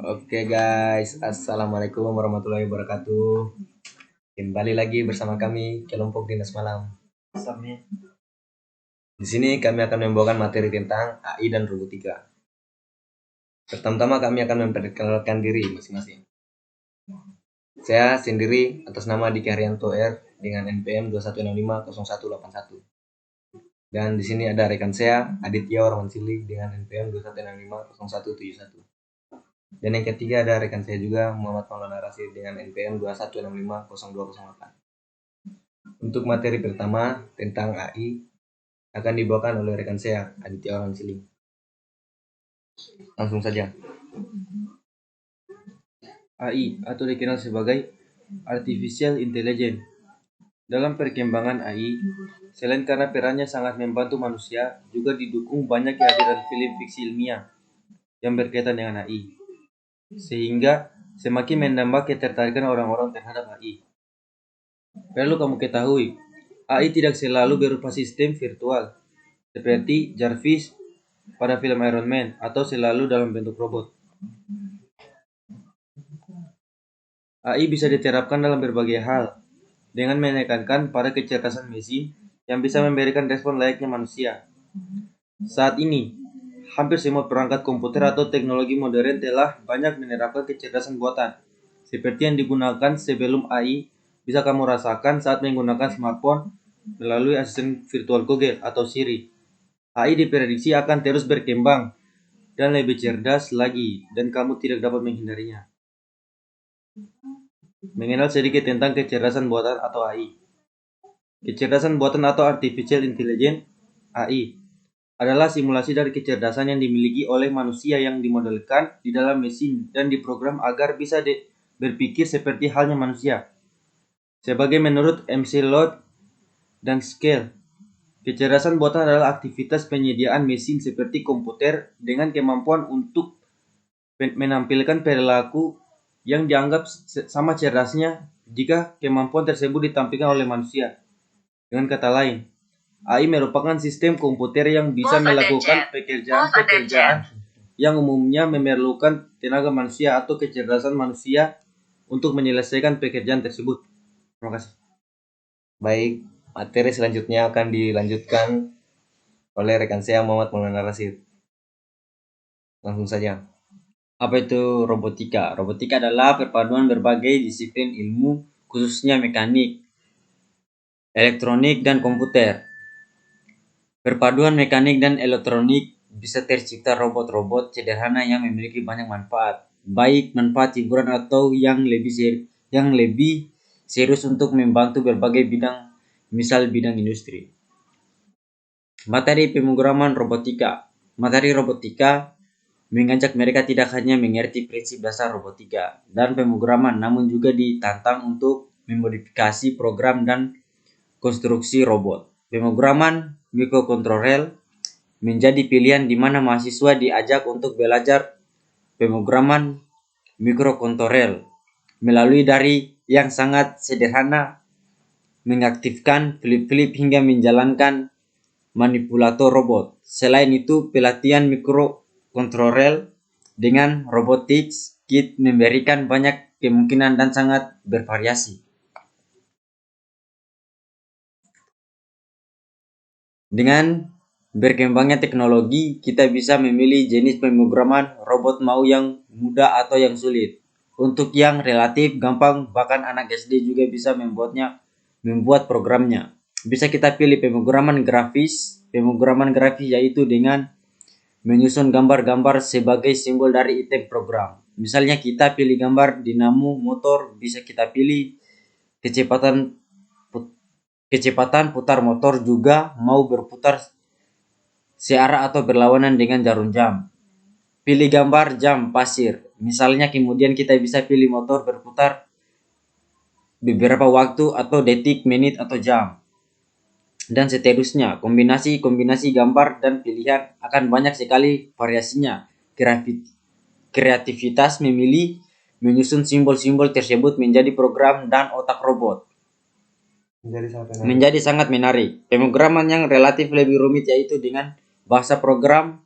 Oke guys, assalamualaikum warahmatullahi wabarakatuh. Kembali lagi bersama kami kelompok Dinas Malam. Di sini kami akan membawakan materi tentang AI dan robotika. Pertama-tama kami akan memperkenalkan diri masing-masing. Saya sendiri atas nama Diki Haryanto R dengan NPM 21650181. Dan di sini ada rekan saya Aditya Warmansili dengan NPM 21650171. Dan yang ketiga ada rekan saya juga Muhammad Maulana Rasid dengan NPM 21650208. Untuk materi pertama tentang AI akan dibawakan oleh rekan saya Aditya Warmansili. Langsung saja. AI atau dikenal sebagai Artificial Intelligence. Dalam perkembangan AI, selain karena perannya sangat membantu manusia, juga didukung banyak kehadiran film fiksi ilmiah yang berkaitan dengan AI, sehingga semakin menambah ketertarikan orang-orang terhadap AI. Perlu kamu ketahui, AI tidak selalu berupa sistem virtual, seperti Jarvis pada film Iron Man, atau selalu dalam bentuk robot. AI bisa diterapkan dalam berbagai hal, dengan menekankan pada kecerdasan mesin yang bisa memberikan respon layaknya manusia. Saat ini, hampir semua perangkat komputer atau teknologi modern telah banyak menerapkan kecerdasan buatan, seperti yang digunakan sebelum AI bisa kamu rasakan saat menggunakan smartphone melalui asisten virtual Google atau Siri. AI diprediksi akan terus berkembang dan lebih cerdas lagi, dan kamu tidak dapat menghindarinya. Mengenal sedikit tentang kecerdasan buatan atau AI. Kecerdasan buatan atau Artificial Intelligence (AI) adalah simulasi dari kecerdasan yang dimiliki oleh manusia yang dimodelkan di dalam mesin dan diprogram agar bisa berpikir seperti halnya manusia. Sebagai menurut McLeod dan Scale, kecerdasan buatan adalah aktivitas penyediaan mesin seperti komputer dengan kemampuan untuk menampilkan perilaku yang dianggap sama cerdasnya jika kemampuan tersebut ditampilkan oleh manusia. Dengan kata lain, AI merupakan sistem komputer yang bisa melakukan pekerjaan-pekerjaan yang umumnya memerlukan tenaga manusia atau kecerdasan manusia untuk menyelesaikan pekerjaan tersebut. Terima kasih. Baik, materi selanjutnya akan dilanjutkan oleh rekan saya Muhammad Maulana Rasid. Langsung saja. Apa itu robotika? Robotika adalah perpaduan berbagai disiplin ilmu, khususnya mekanik, elektronik, dan komputer. Perpaduan mekanik dan elektronik bisa tercipta robot-robot sederhana yang memiliki banyak manfaat, baik manfaat hiburan atau yang lebih serius untuk membantu berbagai bidang, misal bidang industri. Materi pemrograman robotika. Materi robotika mengajak mereka tidak hanya mengerti prinsip dasar robotika dan pemrograman, namun juga ditantang untuk memodifikasi program dan konstruksi robot. Pemrograman mikrokontroler menjadi pilihan di mana mahasiswa diajak untuk belajar pemrograman mikrokontroler melalui dari yang sangat sederhana, mengaktifkan flip-flip hingga menjalankan manipulator robot. Selain itu, pelatihan mikrokontroler dengan robotics kit memberikan banyak kemungkinan dan sangat bervariasi. Dengan berkembangnya teknologi, kita bisa memilih jenis pemrograman robot mau yang mudah atau yang sulit. Untuk yang relatif gampang, bahkan anak SD juga bisa membuat programnya. Bisa kita pilih pemrograman grafis. Pemrograman grafis yaitu dengan menyusun gambar-gambar sebagai simbol dari item program. Misalnya kita pilih gambar dinamo motor, bisa kita pilih kecepatan putar motor juga mau berputar searah atau berlawanan dengan jarum jam. Pilih gambar jam pasir. Misalnya kemudian kita bisa pilih motor berputar beberapa waktu atau detik, menit atau jam. Dan seterusnya, kombinasi gambar dan pilihan akan banyak sekali variasinya. Kreativitas memilih menyusun simbol-simbol tersebut menjadi program dan otak robot menjadi sangat menarik. Pemrograman yang relatif lebih rumit yaitu dengan bahasa program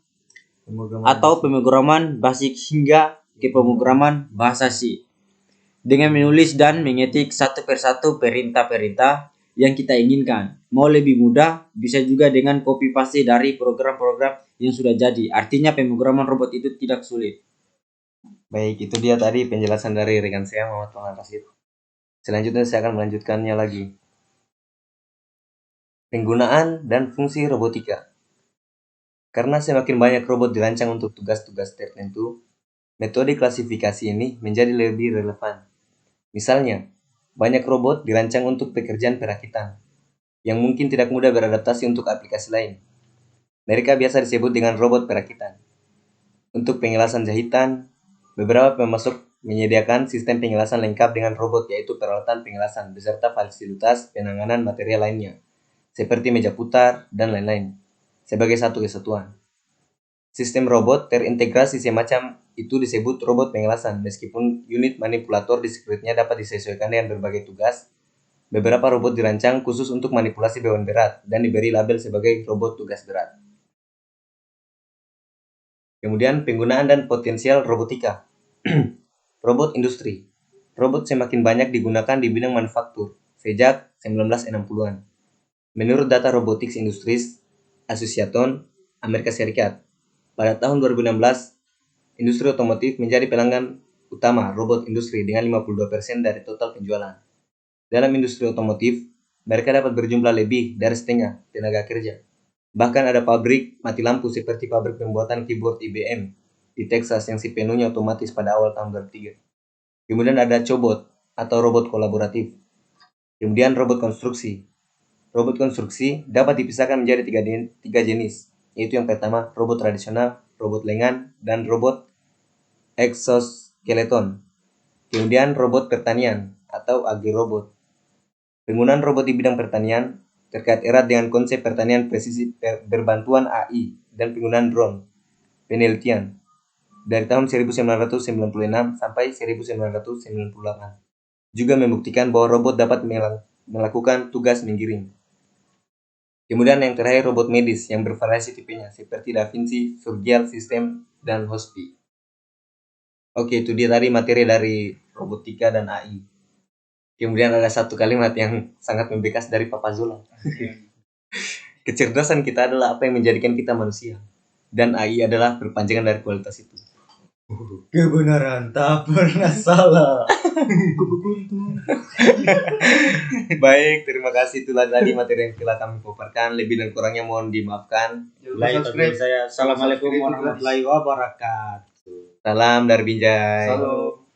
atau pemrograman basic hingga ke pemrograman bahasa C dengan menulis dan mengetik satu persatu perintah-perintah yang kita inginkan. Mau lebih mudah, bisa juga dengan copy paste dari program-program yang sudah jadi. Artinya pemrograman robot itu tidak sulit. Baik, itu dia tadi penjelasan dari rekan saya Muhammad Tuhan Rasid. Selanjutnya saya akan melanjutkannya lagi. Penggunaan dan fungsi robotika. Karena semakin banyak robot dirancang untuk tugas-tugas tertentu, metode klasifikasi ini menjadi lebih relevan. Misalnya, banyak robot dirancang untuk pekerjaan perakitan, yang mungkin tidak mudah beradaptasi untuk aplikasi lain. Mereka biasa disebut dengan robot perakitan. Untuk pengelasan jahitan, beberapa pemasok menyediakan sistem pengelasan lengkap dengan robot, yaitu peralatan pengelasan beserta fasilitas penanganan material lainnya, seperti meja putar dan lain-lain, sebagai satu kesatuan. Sistem robot terintegrasi semacam itu disebut robot pengelasan, meskipun unit manipulator di sekelilingnya dapat disesuaikan dengan berbagai tugas. Beberapa robot dirancang khusus untuk manipulasi beban berat dan diberi label sebagai robot tugas berat. Kemudian penggunaan dan potensial robotika. Robot industri. Robot semakin banyak digunakan di bidang manufaktur sejak 1960-an. Menurut data Robotics Industries Association Amerika Serikat, pada tahun 2016, industri otomotif menjadi pelanggan utama robot industri dengan 52% dari total penjualan. Dalam industri otomotif, mereka dapat berjumlah lebih dari setengah tenaga kerja. Bahkan ada pabrik mati lampu seperti pabrik pembuatan keyboard IBM di Texas yang sepenuhnya otomatis pada awal tahun 2003. Kemudian ada cobot atau robot kolaboratif. Kemudian robot konstruksi. Robot konstruksi dapat dipisahkan menjadi tiga jenis, yaitu yang pertama robot tradisional, robot lengan, dan robot exoskeleton. Kemudian robot pertanian atau agri-robot. Penggunaan robot di bidang pertanian terkait erat dengan konsep pertanian presisi berbantuan AI dan penggunaan drone penelitian dari tahun 1996 sampai 1998 juga membuktikan bahwa robot dapat melakukan tugas menggiring. Kemudian yang terakhir robot medis yang bervariasi tipenya seperti Da Vinci, Surgical System, dan Hospi. Oke, itu dia tadi materi dari robotika dan AI. Kemudian ada satu kalimat yang sangat membekas dari Papa Zula. Kecerdasan kita adalah apa yang menjadikan kita manusia, dan AI adalah perpanjangan dari kualitas itu. Kebenaran tak pernah salah. Baik, terima kasih. Itulah tadi materi yang telah kami paparkan. Lebih dan kurangnya mohon dimaafkan. Assalamualaikum warahmatullahi wabarakatuh. Salam dari Binjai. Salam.